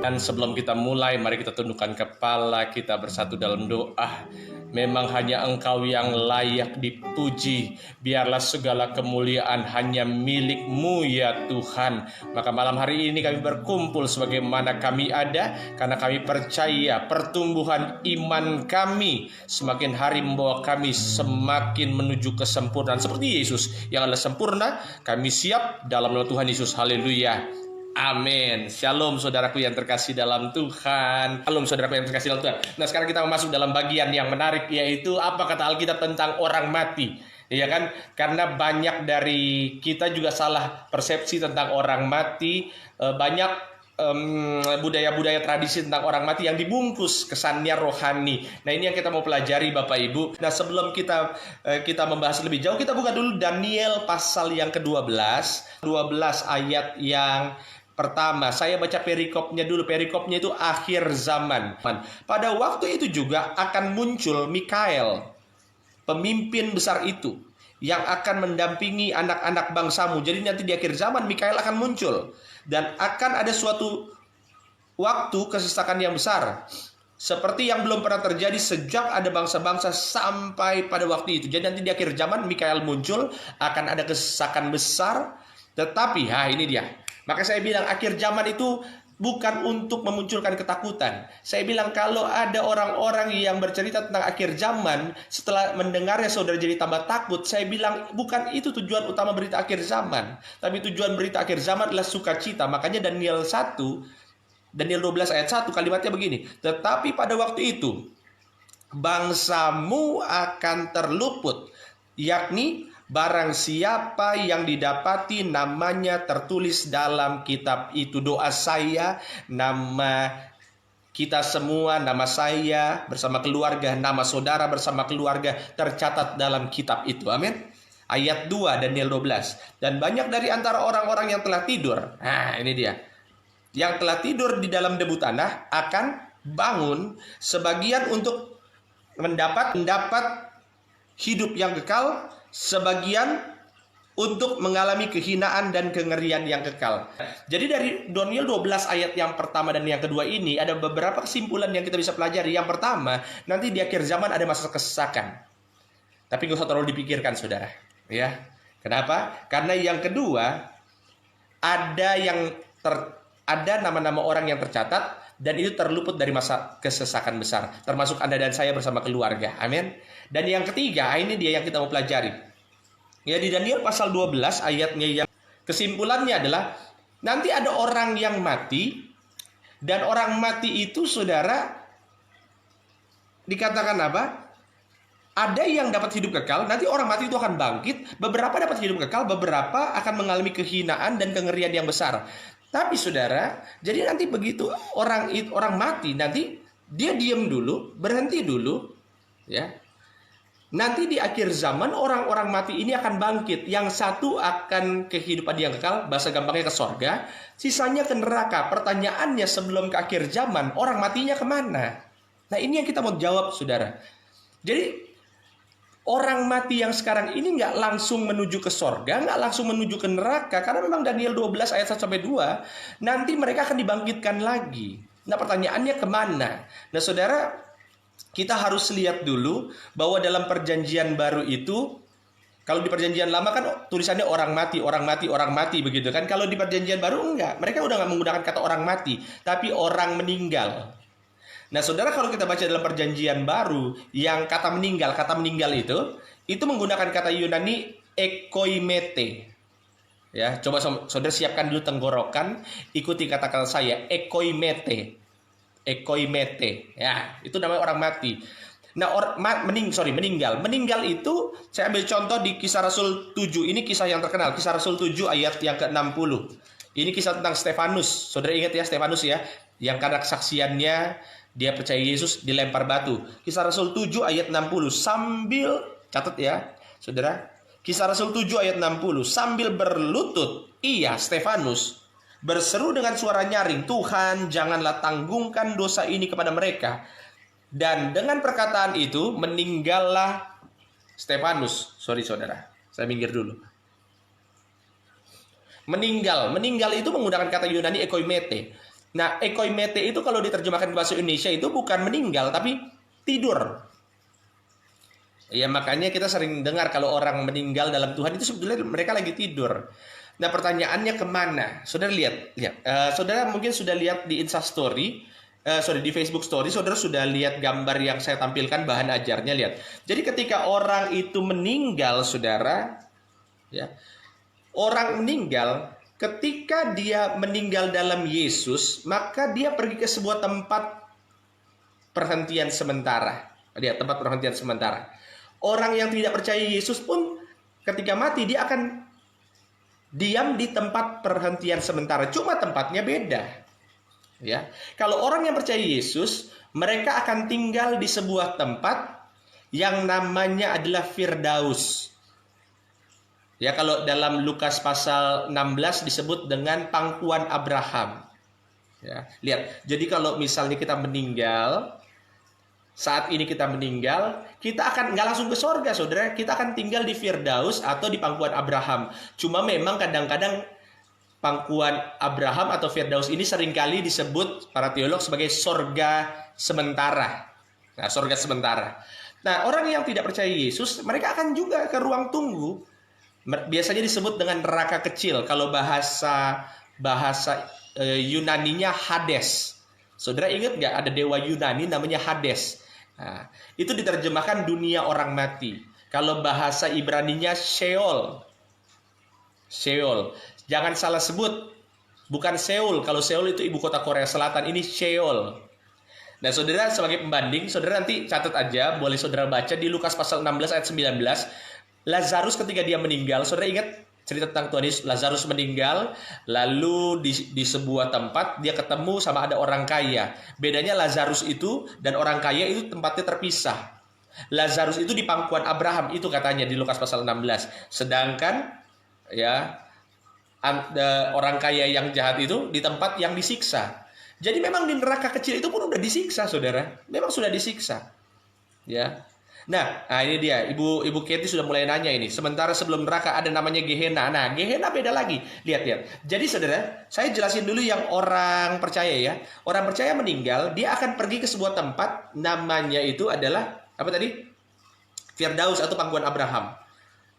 Dan sebelum kita mulai, mari kita tundukkan kepala kita bersatu dalam doa. Memang hanya Engkau yang layak dipuji. Biarlah segala kemuliaan hanya milik-Mu ya Tuhan. Maka malam hari ini kami berkumpul sebagaimana kami ada, karena kami percaya pertumbuhan iman kami semakin hari membawa kami semakin menuju kesempurnaan. Seperti Yesus yang adalah sempurna, kami siap dalam nama Tuhan Yesus. Haleluya. Amin. Shalom saudaraku yang terkasih dalam Tuhan. Shalom saudaraku yang terkasih dalam Tuhan. Nah, sekarang kita masuk dalam bagian yang menarik, yaitu apa kata Alkitab tentang orang mati. Iya kan? Karena banyak dari kita juga salah persepsi tentang orang mati. Banyak budaya-budaya tradisi tentang orang mati yang dibungkus kesannya rohani. Nah, ini yang kita mau pelajari Bapak Ibu. Nah, sebelum kita membahas lebih jauh, kita buka dulu Daniel pasal yang ke-12 ayat yang pertama. Saya baca perikopnya dulu. Perikopnya itu akhir zaman. Pada waktu itu juga akan muncul Mikael, pemimpin besar itu, yang akan mendampingi anak-anak bangsamu. Jadi nanti di akhir zaman Mikael akan muncul. Dan akan ada suatu waktu kesesakan yang besar, seperti yang belum pernah terjadi sejak ada bangsa-bangsa sampai pada waktu itu. Jadi nanti di akhir zaman Mikael muncul, akan ada kesesakan besar. Tetapi, ini dia. Maka saya bilang akhir zaman itu bukan untuk memunculkan ketakutan. Saya bilang kalau ada orang-orang yang bercerita tentang akhir zaman, setelah mendengarnya saudara jadi tambah takut, saya bilang bukan itu tujuan utama berita akhir zaman. Tapi tujuan berita akhir zaman adalah sukacita. Makanya Daniel 12 ayat 1 kalimatnya begini. Tetapi pada waktu itu, bangsamu akan terluput, yakni barang siapa yang didapati namanya tertulis dalam kitab itu. Doa saya, nama kita semua, nama saya bersama keluarga, nama saudara bersama keluarga tercatat dalam kitab itu. Amin. Ayat 2 Daniel 12. Dan banyak dari antara orang-orang yang telah tidur. Nah, ini dia. Yang telah tidur di dalam debu tanah akan bangun, sebagian untuk mendapat hidup yang kekal, sebagian untuk mengalami kehinaan dan kengerian yang kekal. Jadi dari Daniel 12 ayat yang pertama dan yang kedua ini ada beberapa kesimpulan yang kita bisa pelajari. Yang pertama, nanti di akhir zaman ada masa kesesakan. Tapi nggak usah terlalu dipikirkan saudara. Ya, kenapa? Karena yang kedua, ada nama-nama orang yang tercatat dan itu terluput dari masa kesesakan besar, termasuk Anda dan saya bersama keluarga. Amin. Dan yang ketiga, ini dia yang kita mau pelajari. Ya, di Daniel pasal 12 ayatnya yang kesimpulannya adalah nanti ada orang yang mati, dan orang mati itu saudara dikatakan apa? Ada yang dapat hidup kekal. Nanti orang mati itu akan bangkit. Beberapa dapat hidup kekal, beberapa akan mengalami kehinaan dan kengerian yang besar. Tapi saudara, jadi nanti begitu orang mati, nanti dia diam dulu, berhenti dulu, ya. Nanti di akhir zaman orang-orang mati ini akan bangkit. Yang satu akan kehidupan yang kekal, bahasa gampangnya ke sorga, sisanya ke neraka. Pertanyaannya, sebelum ke akhir zaman, orang matinya kemana? Nah, ini yang kita mau jawab saudara. Jadi orang mati yang sekarang ini nggak langsung menuju ke sorga, nggak langsung menuju ke neraka. Karena memang Daniel 12 ayat 1-2, nanti mereka akan dibangkitkan lagi. Nah, pertanyaannya kemana? Nah, saudara, kita harus lihat dulu bahwa dalam perjanjian baru itu, kalau di perjanjian lama kan tulisannya orang mati, orang mati, orang mati begitu kan. Kalau di perjanjian baru enggak. Mereka udah nggak menggunakan kata orang mati, tapi orang meninggal. Nah, saudara, kalau kita baca dalam perjanjian baru, yang kata meninggal itu menggunakan kata Yunani ekoimete. Ya, coba saudara siapkan dulu tenggorokan, ikuti kata-kata saya, ekoimete. Ekoimete. Ya, itu namanya orang mati. Nah, meninggal. Meninggal itu saya ambil contoh di Kisah Rasul 7. Ini kisah yang terkenal, Kisah Rasul 7 ayat yang ke-60. Ini kisah tentang Stefanus. Saudara ingat ya Stefanus ya, yang karena kesaksiannya dia percaya Yesus dilempar batu. Kisah Rasul 7 ayat 60. Sambil, catat ya saudara, Kisah Rasul 7 ayat 60. Sambil berlutut, Stefanus berseru dengan suara nyaring, Tuhan janganlah tanggungkan dosa ini kepada mereka. Dan dengan perkataan itu meninggallah Stefanus. Sorry saudara, saya minggir dulu. Meninggal itu menggunakan kata Yunani ekoimete. Nah, ekoimete itu kalau diterjemahkan ke bahasa Indonesia itu bukan meninggal, tapi tidur. Ya, makanya kita sering dengar kalau orang meninggal dalam Tuhan itu sebetulnya mereka lagi tidur. Nah, pertanyaannya kemana? Saudara lihat. Saudara mungkin sudah lihat di Instastory, di Facebook Story, saudara sudah lihat gambar yang saya tampilkan bahan ajarnya, lihat. Jadi ketika orang itu meninggal, saudara, ya, orang meninggal, ketika dia meninggal dalam Yesus, maka dia pergi ke sebuah tempat perhentian sementara. Lihat, tempat perhentian sementara. Orang yang tidak percaya Yesus pun ketika mati dia akan diam di tempat perhentian sementara. Cuma tempatnya beda. Ya. Kalau orang yang percaya Yesus, mereka akan tinggal di sebuah tempat yang namanya adalah Firdaus. Ya, kalau dalam Lukas pasal 16 disebut dengan pangkuan Abraham. Ya, lihat. Jadi kalau misalnya kita meninggal, saat ini kita meninggal, kita akan nggak langsung ke sorga, saudara. Kita akan tinggal di Firdaus atau di pangkuan Abraham. Cuma memang kadang-kadang pangkuan Abraham atau Firdaus ini seringkali disebut para teolog sebagai sorga sementara. Nah, sorga sementara. Nah, orang yang tidak percaya Yesus, mereka akan juga ke ruang tunggu. Biasanya disebut dengan neraka kecil. Kalau bahasa Yunaninya Hades. Saudara ingat nggak ada dewa Yunani namanya Hades? Nah, itu diterjemahkan dunia orang mati. Kalau bahasa Ibraninya Sheol. Sheol. Jangan salah sebut. Bukan Seoul. Kalau Seoul itu ibu kota Korea Selatan. Ini Sheol. Nah, saudara sebagai pembanding, saudara nanti catat aja. Boleh saudara baca di Lukas pasal 16 ayat 19. Lazarus ketika dia meninggal. Saudara ingat cerita tentang Tuhan Yesus? Lazarus meninggal, lalu di sebuah tempat dia ketemu sama ada orang kaya. Bedanya Lazarus itu dan orang kaya itu tempatnya terpisah. Lazarus itu di pangkuan Abraham, itu katanya di Lukas pasal 16. Sedangkan ya orang kaya yang jahat itu di tempat yang disiksa. Jadi memang di neraka kecil itu pun udah disiksa, saudara. Memang sudah disiksa. Ya. Nah, ini dia. Ibu Katie sudah mulai nanya ini. Sementara sebelum neraka ada namanya Gehenna. Nah, Gehenna beda lagi. Lihat. Jadi saudara, saya jelasin dulu yang orang percaya ya. Orang percaya meninggal, dia akan pergi ke sebuah tempat. Namanya itu adalah, apa tadi? Firdaus atau pangkuan Abraham.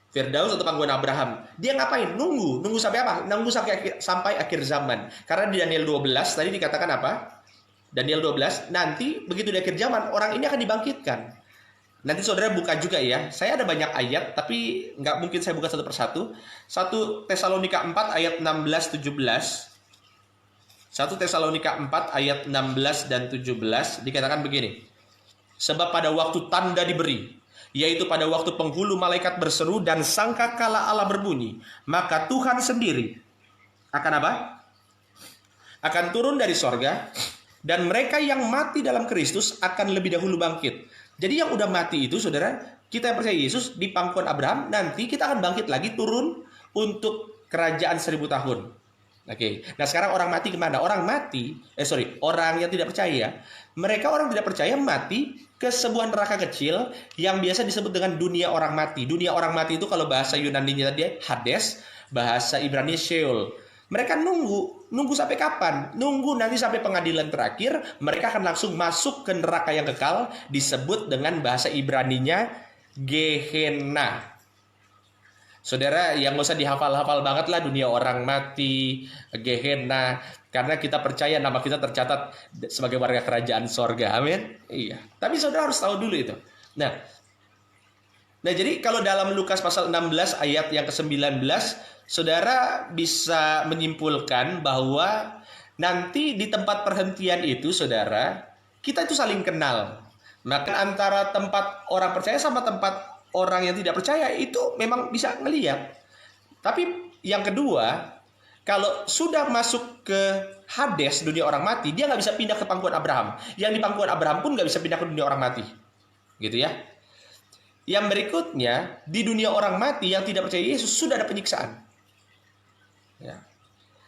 Firdaus atau pangkuan Abraham. Dia ngapain? Nunggu sampai apa? Nunggu sampai akhir zaman. Karena di Daniel 12, tadi dikatakan apa? Daniel 12, nanti begitu di akhir zaman, orang ini akan dibangkitkan. Nanti saudara buka juga ya. Saya ada banyak ayat, tapi nggak mungkin saya buka satu persatu. 1 Tesalonika 4 ayat 16-17. 1 Tesalonika 4 ayat 16 dan 17 dikatakan begini. Sebab pada waktu tanda diberi, yaitu pada waktu penghulu malaikat berseru dan sangkakala Allah berbunyi, maka Tuhan sendiri akan apa? Akan turun dari sorga, dan mereka yang mati dalam Kristus akan lebih dahulu bangkit. Jadi yang udah mati itu, saudara, kita yang percaya Yesus di pangkuan Abraham, nanti kita akan bangkit lagi turun untuk kerajaan 1000 tahun. Oke. Nah, sekarang orang mati kemana? Orang yang tidak percaya. Mereka orang tidak percaya mati ke sebuah neraka kecil yang biasa disebut dengan dunia orang mati. Dunia orang mati itu kalau bahasa Yunani-nya tadi Hades, bahasa Ibrani Sheol. Mereka nunggu sampai kapan? Nunggu nanti sampai pengadilan terakhir, mereka akan langsung masuk ke neraka yang kekal, disebut dengan bahasa Ibraninya Gehenna. Saudara, yang nggak usah dihafal-hafal banget lah dunia orang mati, Gehenna, karena kita percaya nama kita tercatat sebagai warga kerajaan sorga. Amin. Iya. Tapi saudara harus tahu dulu itu. Nah, jadi kalau dalam Lukas pasal 16 ayat yang ke-19, saudara bisa menyimpulkan bahwa nanti di tempat perhentian itu, saudara, kita itu saling kenal. Maka antara tempat orang percaya sama tempat orang yang tidak percaya itu memang bisa ngelihat. Tapi yang kedua, kalau sudah masuk ke Hades, dunia orang mati, dia nggak bisa pindah ke pangkuan Abraham. Yang di pangkuan Abraham pun nggak bisa pindah ke dunia orang mati. Gitu ya. Yang berikutnya, di dunia orang mati yang tidak percaya Yesus sudah ada penyiksaan. Ya.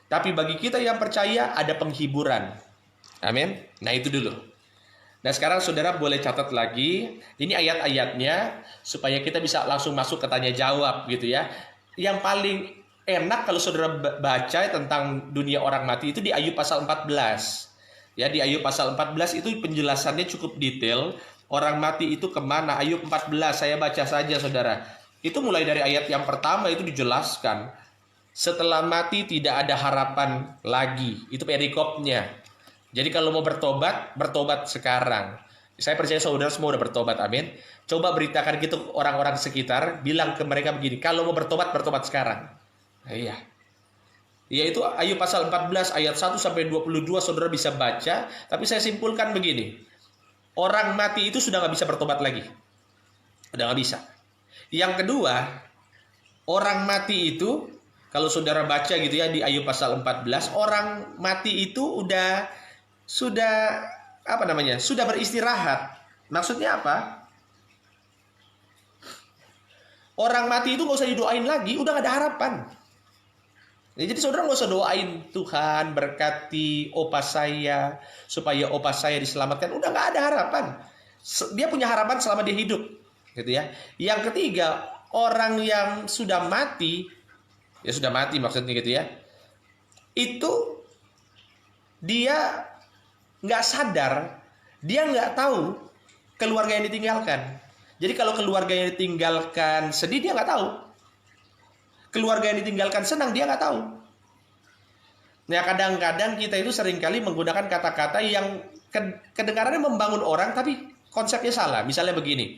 Tapi bagi kita yang percaya ada penghiburan. Amin. Nah, itu dulu. Nah, sekarang saudara boleh catat lagi. Ini ayat-ayatnya supaya kita bisa langsung masuk ke tanya jawab gitu ya. Yang paling enak kalau saudara baca tentang dunia orang mati itu di Ayub pasal 14. Ya, di Ayub pasal 14 itu penjelasannya cukup detail. Orang mati itu kemana? Ayub 14, saya baca saja saudara. Itu mulai dari ayat yang pertama itu dijelaskan. Setelah mati tidak ada harapan lagi. Itu perikopnya. Jadi kalau mau bertobat, bertobat sekarang. Saya percaya saudara semua udah bertobat, amin. Coba beritakan gitu orang-orang sekitar, bilang ke mereka begini, kalau mau bertobat, bertobat sekarang. Nah, iya. Yaitu Ayub pasal 14 ayat 1 sampai 22 saudara bisa baca, tapi saya simpulkan begini. Orang mati itu sudah nggak bisa bertobat lagi. Udah nggak bisa. Yang kedua, orang mati itu, kalau saudara baca gitu ya di Ayub pasal 14, orang mati itu sudah sudah beristirahat. Maksudnya apa? Orang mati itu nggak usah didoain lagi, udah nggak ada harapan. Ya, jadi saudara nggak usah doain Tuhan berkati opa saya supaya opa saya diselamatkan, udah nggak ada harapan. Dia punya harapan selama dia hidup, gitu ya. Yang ketiga, orang yang sudah mati, ya sudah mati maksudnya gitu ya, itu dia nggak sadar, dia nggak tahu keluarga yang ditinggalkan. Jadi kalau keluarga yang ditinggalkan sedih, dia nggak tahu. Keluarga yang ditinggalkan senang, dia nggak tahu. Nah, kadang-kadang kita itu seringkali menggunakan kata-kata yang kedengarannya membangun orang, tapi konsepnya salah. Misalnya begini,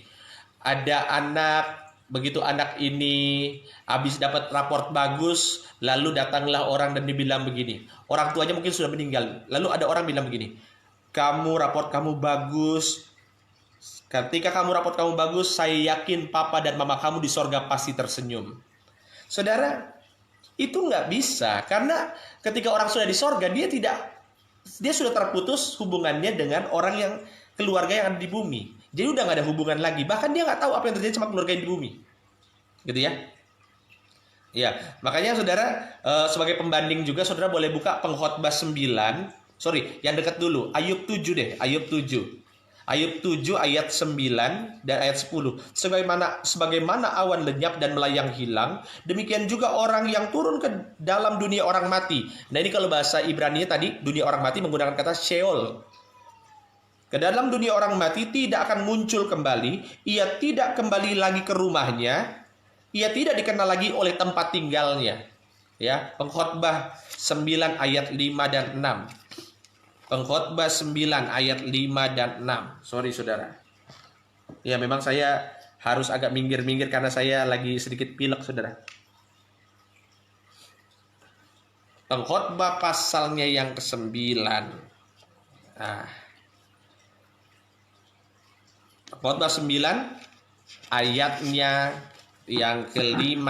ada anak, begitu anak ini habis dapat raport bagus, lalu datanglah orang dan dibilang begini. Orang tuanya mungkin sudah meninggal. Lalu ada orang bilang begini, raport kamu bagus. Ketika raport kamu bagus, saya yakin papa dan mama kamu di sorga pasti tersenyum. Saudara, itu nggak bisa. Karena ketika orang sudah di sorga, dia sudah terputus hubungannya dengan orang yang keluarga yang ada di bumi. Jadi udah nggak ada hubungan lagi. Bahkan dia nggak tahu apa yang terjadi sama keluarga yang di bumi. Gitu ya. Ya, makanya saudara, sebagai pembanding juga saudara boleh buka Pengkhotbah 9. Yang dekat dulu, Ayub 7 deh, Ayub 7. Ayub 7 ayat 9 dan ayat 10. Sebagaimana awan lenyap dan melayang hilang, demikian juga orang yang turun ke dalam dunia orang mati. Nah, ini kalau bahasa Ibrani tadi, dunia orang mati menggunakan kata Sheol. Ke dalam dunia orang mati tidak akan muncul kembali, ia tidak kembali lagi ke rumahnya, ia tidak dikenal lagi oleh tempat tinggalnya. Ya, Pengkhotbah 9 ayat 5 dan 6. Pengkhotbah 9 ayat 5 dan 6. Sorry saudara. Ya, memang saya harus agak minggir-minggir karena saya lagi sedikit pilek saudara. Pengkhotbah pasalnya yang ke-9. Pengkhotbah 9 ayatnya yang ke-5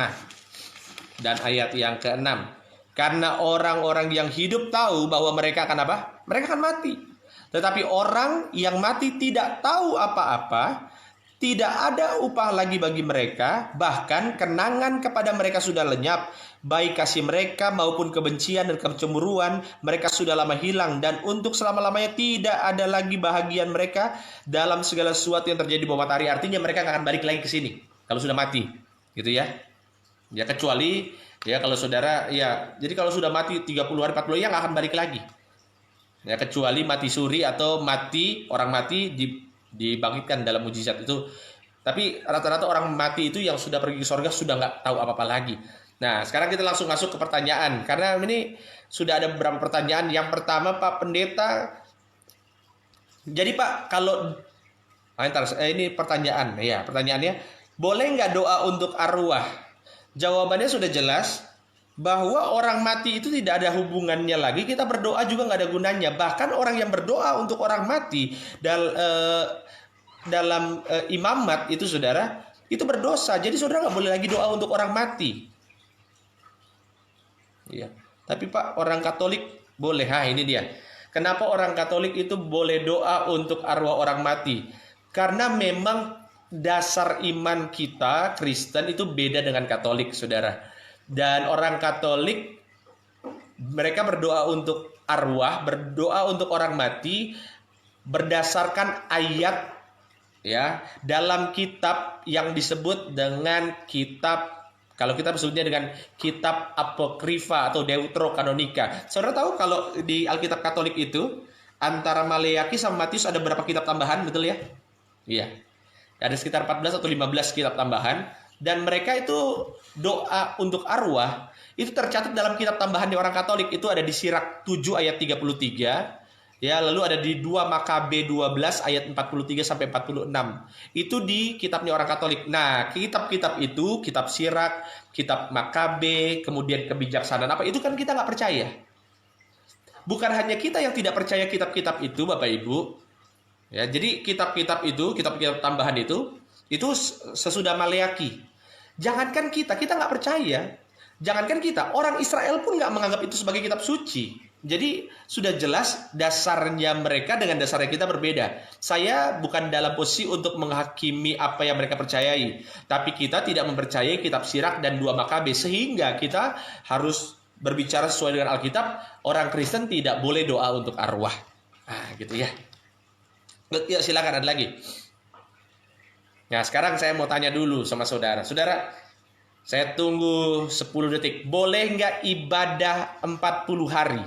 dan ayat yang ke-6. Karena orang-orang yang hidup tahu bahwa mereka akan apa? Mereka akan mati. Tetapi orang yang mati tidak tahu apa-apa, tidak ada upah lagi bagi mereka, bahkan kenangan kepada mereka sudah lenyap, baik kasih mereka maupun kebencian dan kecemburuan, mereka sudah lama hilang, dan untuk selama-lamanya tidak ada lagi bahagian mereka dalam segala sesuatu yang terjadi di bawah matahari. Artinya mereka akan balik lagi ke sini kalau sudah mati, gitu ya. Ya, kecuali ya kalau saudara, ya jadi kalau sudah mati 30 hari 40 hari ya nggak akan balik lagi. Ya, kecuali mati suri atau orang mati dibangkitkan dalam mujizat itu. Tapi rata-rata orang mati itu yang sudah pergi ke sorga sudah nggak tahu apa-apa lagi. Nah, sekarang kita langsung masuk ke pertanyaan. Karena ini sudah ada beberapa pertanyaan. Yang pertama, Pak Pendeta, jadi Pak, kalau ini pertanyaan, ya pertanyaannya, boleh nggak doa untuk arwah? Jawabannya sudah jelas bahwa orang mati itu tidak ada hubungannya lagi. Kita berdoa juga nggak ada gunanya. Bahkan orang yang berdoa untuk orang mati dalam imamat itu saudara, itu berdosa. Jadi saudara nggak boleh lagi doa untuk orang mati. Ya. Tapi Pak, orang Katolik boleh. Ini dia. Kenapa orang Katolik itu boleh doa untuk arwah orang mati? Karena memang dasar iman kita Kristen itu beda dengan Katolik, saudara. Dan orang Katolik mereka berdoa untuk arwah, berdoa untuk orang mati berdasarkan ayat ya dalam kitab yang disebut dengan kitab Kalau kita sebutnya dengan kitab apokrifa atau deuterokanonika. Saudara tahu kalau di Alkitab Katolik itu antara Maleakhi sama Matius ada berapa kitab tambahan, betul ya? Iya. Ada sekitar 14 atau 15 kitab tambahan, dan mereka itu doa untuk arwah itu tercatat dalam kitab tambahan di orang Katolik, itu ada di Sirak 7 ayat 33. Ya, lalu ada di 2 Makabe 12 ayat 43 sampai 46. Itu di kitabnya orang Katolik. Nah, kitab-kitab itu, kitab Sirak, kitab Makabe, kemudian kebijaksanaan apa, itu kan kita nggak percaya. Bukan hanya kita yang tidak percaya kitab-kitab itu, Bapak Ibu. Ya, jadi kitab-kitab itu, kitab-kitab tambahan itu sesudah Maleakhi. Jangankan kita nggak percaya. Jangankan kita, orang Israel pun nggak menganggap itu sebagai kitab suci. Jadi sudah jelas dasarnya mereka dengan dasarnya kita berbeda. Saya bukan dalam posisi untuk menghakimi apa yang mereka percayai, tapi kita tidak mempercayai kitab Sirak dan 2 Makabe, sehingga kita harus berbicara sesuai dengan Alkitab. Orang Kristen tidak boleh doa untuk arwah. Gitu ya. Ya, silakan, ada lagi. Nah, sekarang saya mau tanya dulu sama saudara. Saudara, saya tunggu 10 detik. Boleh nggak ibadah 40 hari?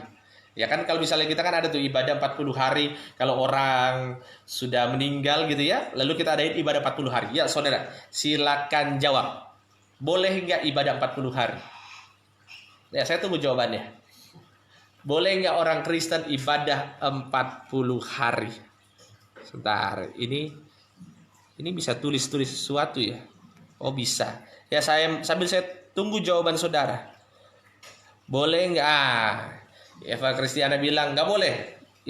Ya kan, kalau misalnya kita kan ada tuh ibadah 40 hari kalau orang sudah meninggal gitu ya. Lalu kita adain ibadah 40 hari. Ya saudara, silakan jawab. Boleh nggak ibadah 40 hari? Ya, saya tunggu jawabannya. Boleh nggak orang Kristen ibadah 40 hari? Sebentar, ini bisa tulis sesuatu ya. Oh bisa. Ya, sambil saya tunggu jawaban saudara. Boleh nggak? Eva Kristiana bilang nggak boleh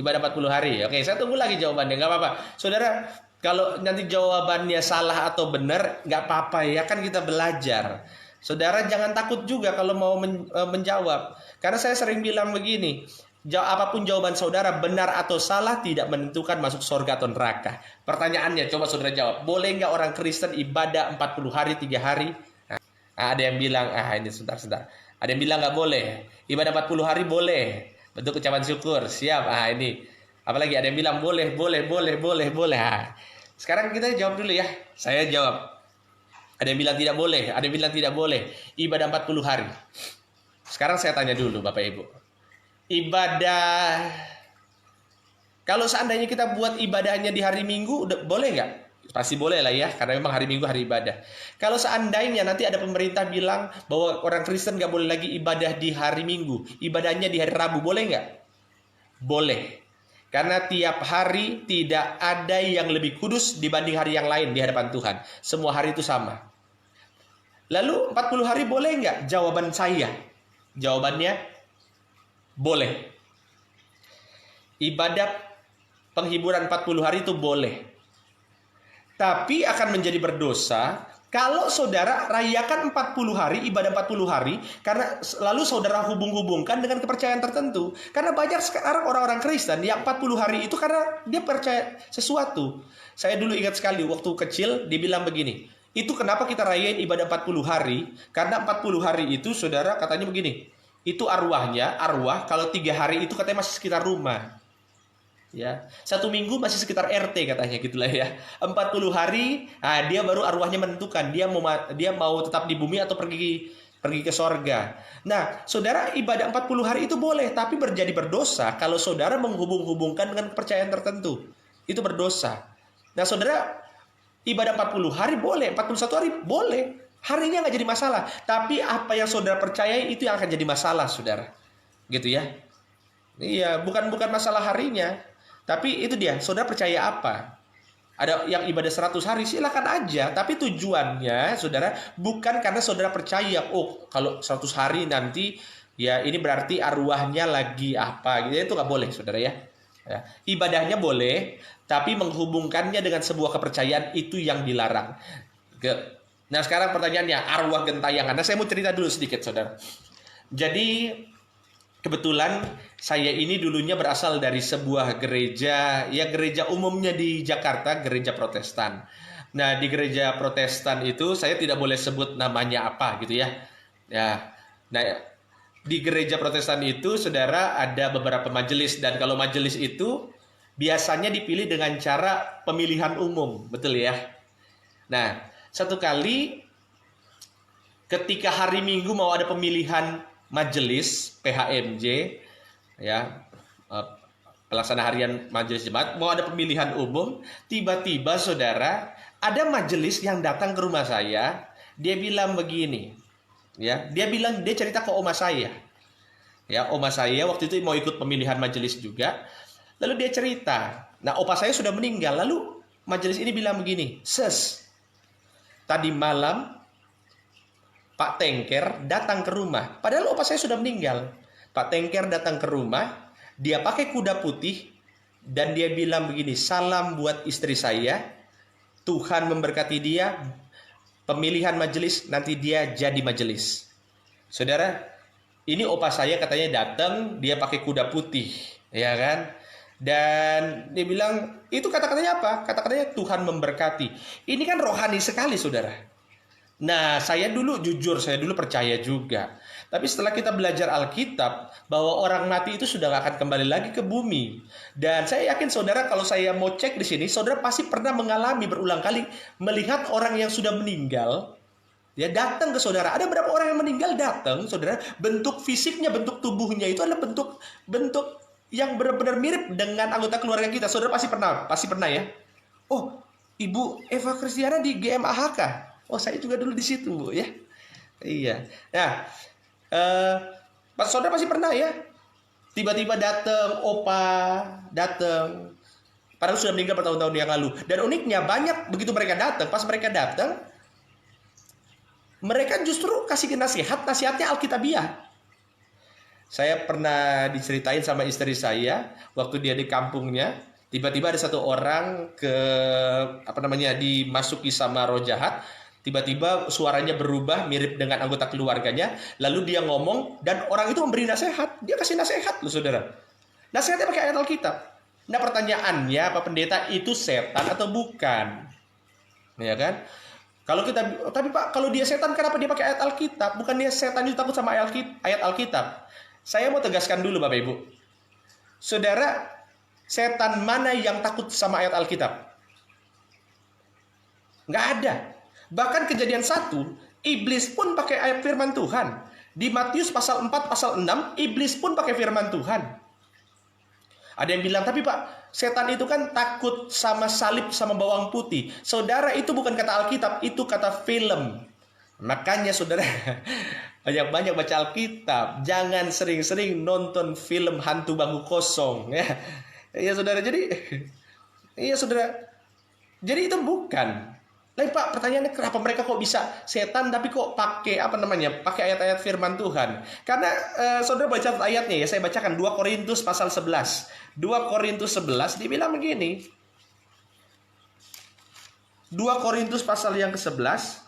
ibadah 40 hari. Oke, saya tunggu lagi jawabannya. Nggak apa-apa. Saudara, kalau nanti jawabannya salah atau benar, nggak apa-apa ya, kan kita belajar. Saudara jangan takut juga kalau mau menjawab. Karena saya sering bilang begini, apapun jawaban saudara, benar atau salah, tidak menentukan masuk surga atau neraka. Pertanyaannya, coba saudara jawab. Boleh nggak orang Kristen ibadah 40 hari, 3 hari? Ada yang bilang, ini sebentar. Ada yang bilang nggak boleh. Ibadah 40 hari boleh. Bentuk ucapan syukur. Siap. Ini. Apalagi ada yang bilang boleh. Sekarang kita jawab dulu ya. Saya jawab. Ada yang bilang tidak boleh. Ada yang bilang tidak boleh. Ibadah 40 hari. Sekarang saya tanya dulu Bapak Ibu. Ibadah. Kalau seandainya kita buat ibadahnya di hari Minggu, boleh nggak? Pasti boleh lah ya, karena memang hari Minggu hari ibadah. Kalau seandainya nanti ada pemerintah bilang bahwa orang Kristen nggak boleh lagi ibadah di hari Minggu, ibadahnya di hari Rabu, boleh nggak? Boleh. Karena tiap hari tidak ada yang lebih kudus dibanding hari yang lain di hadapan Tuhan. Semua hari itu sama. Lalu 40 hari boleh nggak? Jawaban saya. Jawabannya boleh. Ibadah penghiburan 40 hari itu boleh. Tapi akan menjadi berdosa kalau saudara rayakan 40 hari, ibadah 40 hari, karena lalu saudara hubung-hubungkan dengan kepercayaan tertentu. Karena banyak sekarang orang-orang Kristen yang 40 hari itu karena dia percaya sesuatu. Saya dulu ingat sekali waktu kecil dibilang begini, itu kenapa kita rayain ibadah 40 hari? Karena 40 hari itu saudara katanya begini, itu arwah kalau 3 hari itu katanya masih sekitar rumah. Ya, 1 minggu masih sekitar RT katanya gitulah ya. 40 hari, dia baru arwahnya menentukan dia mau tetap di bumi atau pergi ke sorga. Nah, saudara ibadah 40 hari itu boleh, tapi berdosa kalau saudara menghubung-hubungkan dengan kepercayaan tertentu. Itu berdosa. Nah, saudara ibadah 40 hari boleh, 41 hari boleh. Harinya nggak jadi masalah, tapi apa yang saudara percayai itu yang akan jadi masalah, saudara. Gitu ya. Iya, bukan masalah harinya. Tapi itu dia, saudara percaya apa? Ada yang ibadah 100 hari, silakan aja. Tapi tujuannya, saudara, bukan karena saudara percaya, oh kalau 100 hari nanti, ya ini berarti arwahnya lagi apa. Gitu. Itu nggak boleh, saudara ya. Ibadahnya boleh, tapi menghubungkannya dengan sebuah kepercayaan itu yang dilarang. Nah sekarang pertanyaannya, arwah gentayangan. Nah saya mau cerita dulu sedikit, saudara. Jadi kebetulan saya ini dulunya berasal dari sebuah gereja, ya gereja umumnya di Jakarta, gereja Protestan. Nah, di gereja Protestan itu saya tidak boleh sebut namanya apa gitu ya. Nah, di gereja Protestan itu saudara ada beberapa majelis, dan kalau majelis itu biasanya dipilih dengan cara pemilihan umum, betul ya. Nah, satu kali ketika hari Minggu mau ada pemilihan majelis PHMJ, ya, pelaksana harian majelis jemaat, mau ada pemilihan umum, tiba-tiba saudara, ada majelis yang datang ke rumah saya, dia bilang begini, ya, dia cerita ke oma saya, ya, oma saya waktu itu mau ikut pemilihan majelis juga, lalu dia cerita, nah opa saya sudah meninggal, lalu majelis ini bilang begini, Ses, tadi malam Pak Tengker datang ke rumah. Padahal opa saya sudah meninggal. Pak Tengker datang ke rumah. Dia pakai kuda putih. Dan dia bilang begini. Salam buat istri saya. Tuhan memberkati dia. Pemilihan majelis. Nanti dia jadi majelis. Saudara. Ini opa saya katanya datang. Dia pakai kuda putih. Ya kan. Dan dia bilang. Itu kata-katanya apa? Kata-katanya Tuhan memberkati. Ini kan rohani sekali saudara. Nah, saya dulu percaya juga. Tapi setelah kita belajar Alkitab, bahwa orang mati itu sudah gak akan kembali lagi ke bumi. Dan saya yakin saudara, kalau saya mau cek di sini, saudara pasti pernah mengalami berulang kali melihat orang yang sudah meninggal, ya datang ke saudara. Ada berapa orang yang meninggal datang, saudara, bentuk fisiknya, bentuk tubuhnya itu adalah bentuk yang benar-benar mirip dengan anggota keluarga kita. Saudara pasti pernah ya. Oh, Ibu Eva Kristiana di GMAHK. Oh, saya juga dulu di situ, Bu, ya. Iya. Nah, Pak saudara pasti pernah ya. Tiba-tiba datang, opa datang. Padahal sudah meninggal bertahun-tahun yang lalu. Dan uniknya banyak begitu mereka datang, pas mereka datang, mereka justru kasih nasihatnya Alkitabiah. Saya pernah diceritain sama istri saya waktu dia di kampungnya. Tiba-tiba ada satu orang dimasuki sama roh jahat. Tiba-tiba suaranya berubah mirip dengan anggota keluarganya. Lalu dia ngomong dan orang itu memberi nasihat. Dia kasih nasihat loh saudara. Nasihatnya pakai ayat Alkitab. Nah pertanyaannya, Pak Pendeta, itu setan atau bukan? Ya kan? Tapi Pak, kalau dia setan kenapa dia pakai ayat Alkitab? Bukan dia setan itu takut sama ayat Alkitab. Saya mau tegaskan dulu Bapak Ibu. Saudara, setan mana yang takut sama ayat Alkitab? Nggak ada. Bahkan Kejadian 1, iblis pun pakai ayat firman Tuhan. Di Matius pasal 4, pasal 6, iblis pun pakai firman Tuhan. Ada yang bilang, tapi Pak, setan itu kan takut sama salib, sama bawang putih. Saudara, itu bukan kata Alkitab, itu kata film. Makanya saudara, banyak-banyak baca Alkitab. Jangan sering-sering nonton film hantu bangku kosong. Ya saudara, jadi itu bukan. Lain Pak, pertanyaannya kenapa mereka kok bisa setan tapi kok pakai ayat-ayat firman Tuhan? Karena saudara baca ayatnya ya, saya bacakan 2 Korintus pasal 11. 2 Korintus 11 dibilang begini. 2 Korintus pasal yang ke-11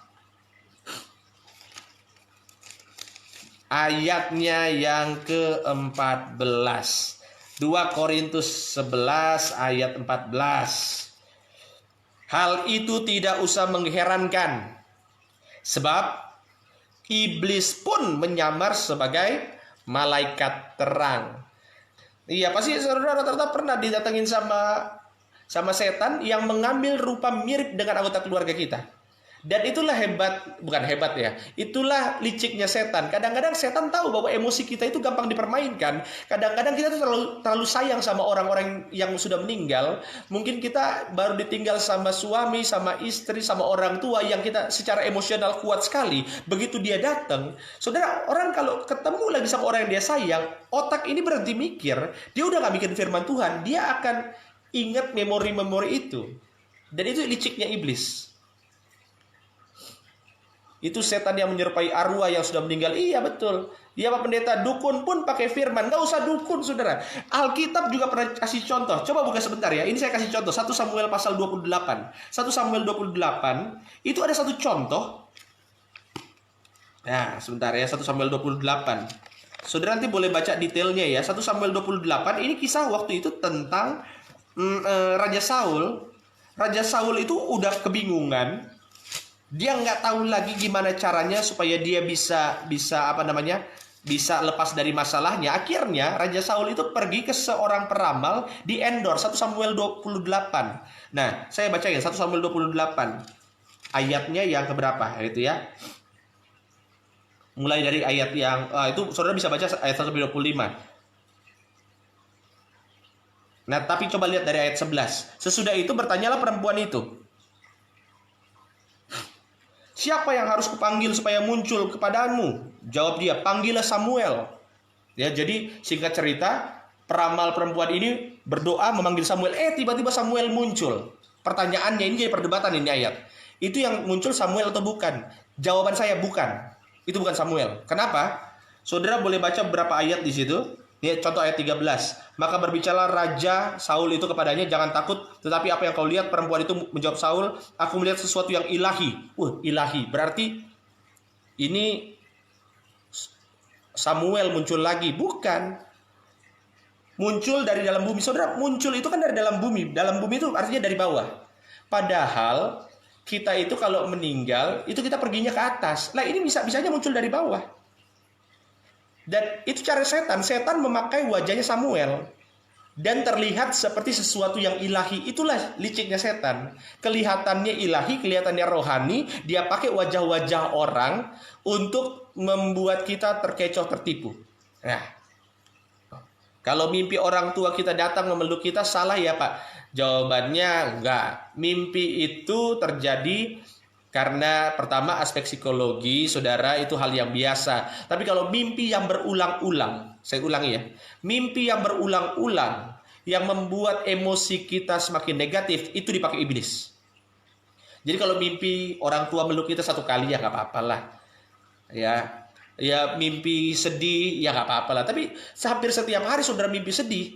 ayatnya yang ke-14. 2 Korintus 11 ayat 14. Hal itu tidak usah mengherankan, sebab iblis pun menyamar sebagai malaikat terang. Iya, pasti saudara rata-rata pernah didatengin sama setan yang mengambil rupa mirip dengan anggota keluarga kita. Dan itulah itulah liciknya setan. Kadang-kadang setan tahu bahwa emosi kita itu gampang dipermainkan. Kadang-kadang kita tuh terlalu sayang sama orang-orang yang sudah meninggal. Mungkin kita baru ditinggal sama suami, sama istri, sama orang tua yang kita secara emosional kuat sekali. Begitu dia datang, saudara, orang kalau ketemu lagi sama orang yang dia sayang, otak ini berhenti mikir. Dia udah gak mikir firman Tuhan. Dia akan ingat memori-memori itu. Dan itu liciknya iblis. Itu setan yang menyerupai arwah yang sudah meninggal. Iya betul. Iya Pak Pendeta, dukun pun pakai firman. Gak usah dukun saudara. Alkitab juga pernah kasih contoh. Coba buka sebentar ya. Ini saya kasih contoh. 1 Samuel pasal 28. 1 Samuel 28. Itu ada satu contoh. Nah sebentar ya. 1 Samuel 28. Saudara nanti boleh baca detailnya ya. 1 Samuel 28. Ini kisah waktu itu tentang Raja Saul. Raja Saul itu udah kebingungan. Dia nggak tahu lagi gimana caranya supaya dia bisa lepas dari masalahnya. Akhirnya Raja Saul itu pergi ke seorang peramal di Endor, 1 Samuel 28. Nah, saya bacain 1 Samuel 28. Ayatnya yang keberapa itu ya? Mulai dari ayat yang itu saudara bisa baca ayat 125. Nah, tapi coba lihat dari ayat 11. Sesudah itu bertanyalah perempuan itu, siapa yang harus kupanggil supaya muncul kepadamu? Jawab dia, panggillah Samuel. Ya, jadi singkat cerita, peramal perempuan ini berdoa memanggil Samuel. Tiba-tiba Samuel muncul. Pertanyaannya ini jadi perdebatan ini ayat. Itu yang muncul Samuel atau bukan? Jawaban saya bukan. Itu bukan Samuel. Kenapa? Saudara boleh baca beberapa ayat di situ. Ini contoh ayat 13. Maka berbicara Raja Saul itu kepadanya, jangan takut, tetapi apa yang kau lihat? Perempuan itu menjawab Saul, aku melihat sesuatu yang ilahi. Ilahi. Berarti ini Samuel muncul lagi. Bukan. Muncul dari dalam bumi. Saudara, muncul itu kan dari dalam bumi. Dalam bumi itu artinya dari bawah. Padahal kita itu kalau meninggal, itu kita perginya ke atas. Lah ini bisa-bisanya muncul dari bawah. Dan itu cara setan. Setan memakai wajahnya Samuel. Dan terlihat seperti sesuatu yang ilahi. Itulah liciknya setan. Kelihatannya ilahi, kelihatannya rohani. Dia pakai wajah-wajah orang untuk membuat kita terkecoh, tertipu. Nah, kalau mimpi orang tua kita datang memeluk kita, salah ya Pak? Jawabannya enggak. Mimpi itu terjadi karena pertama aspek psikologi, saudara, itu hal yang biasa. Tapi kalau mimpi yang berulang-ulang, saya ulangi ya, mimpi yang berulang-ulang yang membuat emosi kita semakin negatif, itu dipakai iblis. Jadi kalau mimpi orang tua meluk kita satu kali ya nggak apa-apa lah. Ya mimpi sedih ya nggak apa-apa lah. Tapi hampir setiap hari saudara mimpi sedih,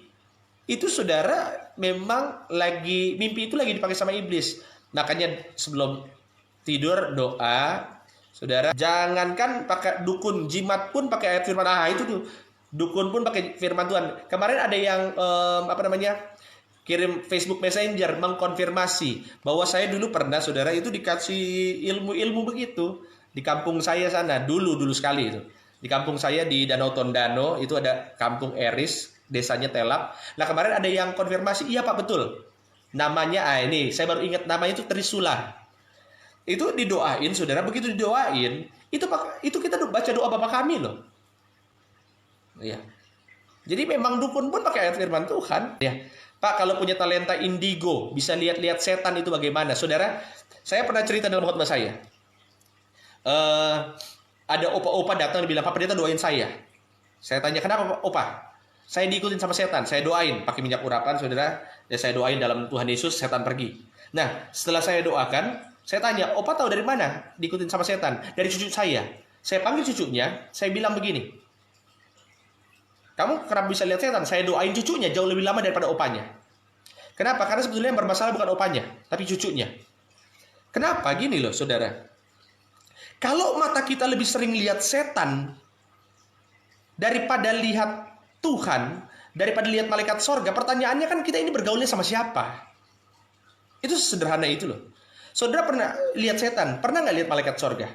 itu saudara memang lagi mimpi itu lagi dipakai sama iblis. Makanya sebelum tidur doa, saudara, jangankan pakai dukun, jimat pun pakai ayat firman. Itu tuh, dukun pun pakai firman Tuhan. Kemarin ada yang kirim Facebook Messenger mengkonfirmasi bahwa saya dulu pernah, saudara, itu dikasih ilmu-ilmu begitu di kampung saya sana dulu sekali itu. Di kampung saya di Danau Tondano itu ada kampung Eris, desanya Telap. Nah kemarin ada yang konfirmasi, iya Pak betul. Namanya ini saya baru ingat, namanya itu Trisula. Itu didoain, saudara. Begitu didoain, itu kita baca doa Bapa Kami loh. Ya. Jadi memang dukun pun pakai ayat firman Tuhan. Ya. Pak, kalau punya talenta indigo, bisa lihat-lihat setan itu bagaimana, saudara? Saya pernah cerita dalam khotbah saya. Ada opa-opa datang dan bilang, Pak Pendeta doain saya. Saya tanya, kenapa opa? Saya diikutin sama setan. Saya doain pakai minyak urapan, saudara. Dan saya doain dalam Tuhan Yesus, setan pergi. Nah, setelah saya doakan, saya tanya, opa tahu dari mana diikutin sama setan? Dari cucu saya. Saya panggil cucunya, saya bilang begini, kamu kenapa bisa lihat setan? Saya doain cucunya jauh lebih lama daripada opanya. Kenapa? Karena sebetulnya yang bermasalah bukan opanya, tapi cucunya. Kenapa? Gini loh, saudara. Kalau mata kita lebih sering lihat setan daripada lihat Tuhan, daripada lihat malaikat sorga, pertanyaannya kan kita ini bergaulnya sama siapa? Itu sederhana itu loh. Saudara pernah lihat setan? Pernah nggak lihat malaikat sorga?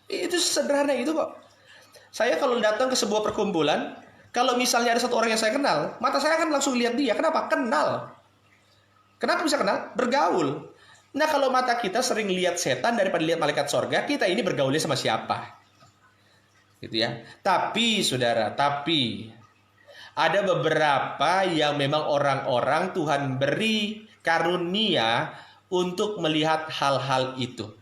Itu sederhana itu kok. Saya kalau datang ke sebuah perkumpulan, kalau misalnya ada satu orang yang saya kenal, mata saya akan langsung lihat dia. Kenapa? Kenal. Kenapa bisa kenal? Bergaul. Nah kalau mata kita sering lihat setan daripada lihat malaikat sorga, kita ini bergaulnya sama siapa? Gitu ya. Tapi saudara, ada beberapa yang memang orang-orang Tuhan beri karunia untuk melihat hal-hal itu.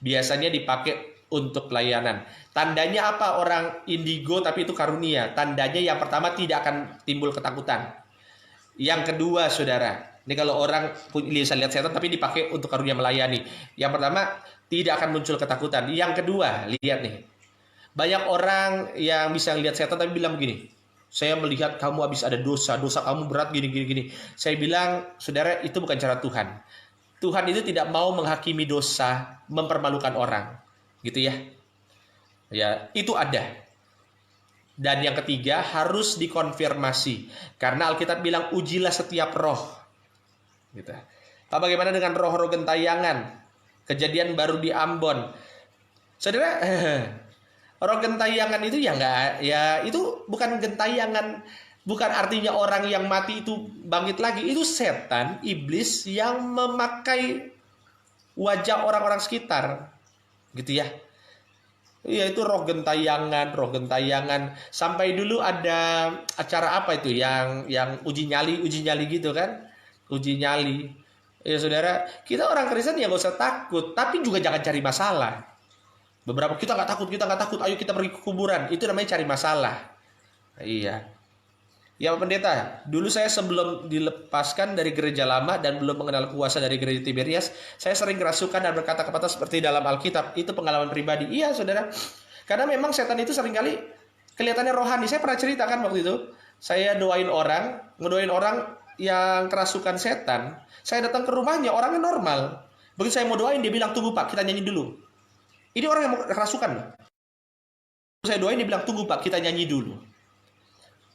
Biasanya dipakai untuk pelayanan. Tandanya apa orang indigo tapi itu karunia? Tandanya yang pertama tidak akan timbul ketakutan. Yang kedua, saudara, ini kalau orang bisa lihat setan tapi dipakai untuk karunia melayani. Yang pertama, tidak akan muncul ketakutan. Yang kedua, lihat nih. Banyak orang yang bisa lihat setan tapi bilang begini, saya melihat kamu habis ada dosa kamu berat gini. Saya bilang, saudara, itu bukan cara Tuhan. Tuhan itu tidak mau menghakimi dosa, mempermalukan orang. Gitu ya. Ya, itu ada. Dan yang ketiga, harus dikonfirmasi. Karena Alkitab bilang, ujilah setiap roh. Gitu. Pak, bagaimana dengan roh-roh gentayangan? Kejadian baru di Ambon. Saudara, roh gentayangan itu itu bukan gentayangan, bukan artinya orang yang mati itu bangkit lagi. Itu setan, iblis yang memakai wajah orang-orang sekitar. gitu ya. Iya, itu roh gentayangan, roh gentayangan. Sampai dulu ada acara apa itu yang uji nyali gitu kan? Uji nyali. Ya saudara, kita orang Kristen ya nggak usah takut, tapi juga jangan cari masalah. Beberapa kita nggak takut, ayo kita pergi ke kuburan. Itu namanya cari masalah. Iya. Ya Pak Pendeta, dulu saya sebelum dilepaskan dari gereja lama dan belum mengenal kuasa dari gereja Tiberias, saya sering kerasukan dan berkata-kata seperti dalam Alkitab. Itu pengalaman pribadi. Iya saudara, karena memang setan itu seringkali kelihatannya rohani. Saya pernah ceritakan waktu itu, saya ngedoain orang yang kerasukan setan. Saya datang ke rumahnya, orangnya normal. Begitu saya mau doain, dia bilang, tunggu Pak, kita nyanyi dulu. Ini orang yang mau kerasukan. Saya doain, dia bilang, tunggu Pak, kita nyanyi dulu.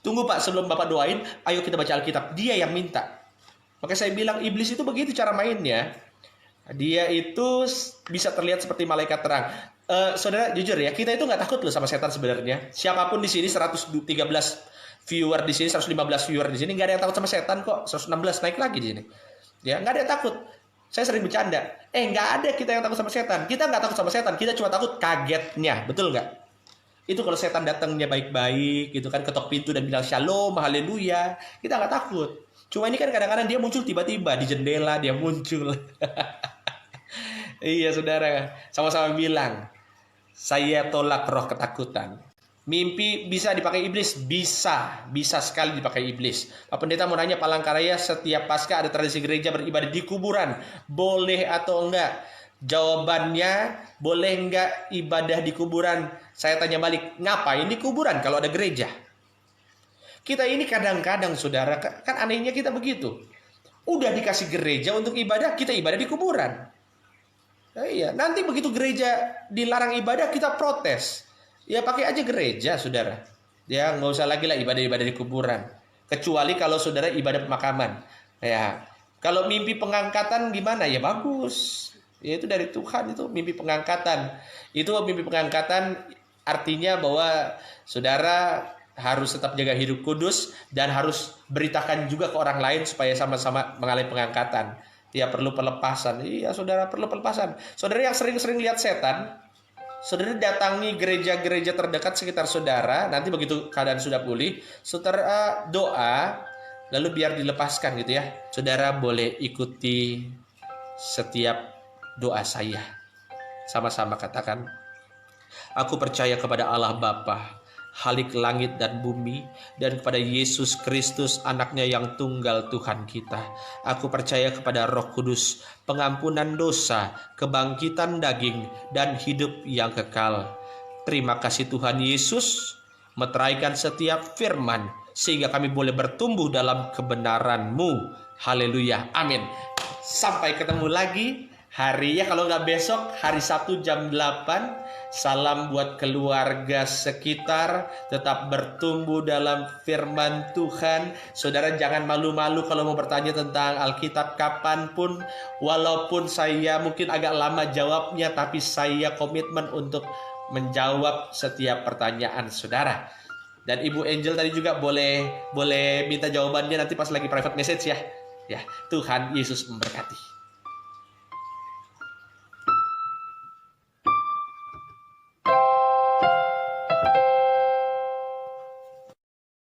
Tunggu Pak, sebelum Bapak doain, ayo kita baca Alkitab. Dia yang minta. Makanya saya bilang, iblis itu begitu cara mainnya. Dia itu bisa terlihat seperti malaikat terang. Saudara, jujur ya, kita itu nggak takut loh sama setan sebenarnya. Siapapun di sini, 113 viewer di sini, 115 viewer di sini, nggak ada yang takut sama setan kok. 116 naik lagi di sini. Ya, nggak ada yang takut. Saya sering bercanda. Nggak ada kita yang takut sama setan. Kita nggak takut sama setan, kita cuma takut kagetnya. Betul nggak? Itu kalau setan datangnya baik-baik gitu kan, ketok pintu dan bilang shalom, haleluya, kita nggak takut. Cuma ini kan kadang-kadang dia muncul tiba-tiba di jendela, dia muncul. Iya saudara, sama-sama bilang, saya tolak roh ketakutan. Mimpi bisa dipakai iblis? Bisa sekali dipakai iblis. Pak Pendeta mau nanya, Palangkaraya setiap Paskah ada tradisi gereja beribadah di kuburan, boleh atau enggak? Jawabannya, boleh enggak ibadah di kuburan? Saya tanya balik, ngapain di kuburan kalau ada gereja? Kita ini kadang-kadang saudara, kan anehnya kita begitu. Udah dikasih gereja untuk ibadah, kita ibadah di kuburan. Iya, nanti begitu gereja dilarang ibadah, kita protes. Ya pakai aja gereja saudara. Ya nggak usah lagi lah ibadah-ibadah di kuburan. Kecuali kalau saudara ibadah pemakaman. Ya, kalau mimpi pengangkatan gimana? Ya bagus. Ya itu dari Tuhan, itu mimpi pengangkatan. Itu mimpi pengangkatan artinya bahwa saudara harus tetap jaga hidup kudus dan harus beritakan juga ke orang lain supaya sama-sama mengalami pengangkatan. Ya perlu pelepasan. Iya saudara, perlu pelepasan. Saudara yang sering-sering lihat setan, saudara datangi gereja-gereja terdekat sekitar saudara. Nanti begitu keadaan sudah pulih, saudara doa, lalu biar dilepaskan gitu ya. Saudara boleh ikuti setiap doa saya. Sama-sama katakan, aku percaya kepada Allah Bapa, Khalik langit dan bumi, dan kepada Yesus Kristus anaknya yang tunggal Tuhan kita. Aku percaya kepada Roh Kudus, pengampunan dosa, kebangkitan daging, dan hidup yang kekal. Terima kasih Tuhan Yesus, meteraikan setiap firman, sehingga kami boleh bertumbuh dalam kebenaran-Mu. Haleluya, amin. Sampai ketemu lagi hari ya, kalau nggak besok, hari Sabtu jam 8. Salam buat keluarga sekitar, tetap bertumbuh dalam firman Tuhan. Saudara jangan malu-malu kalau mau bertanya tentang Alkitab kapanpun. Walaupun saya mungkin agak lama jawabnya, tapi saya komitmen untuk menjawab setiap pertanyaan saudara. Dan Ibu Angel tadi juga boleh minta jawabannya nanti pas lagi private message ya. Ya, Tuhan Yesus memberkati.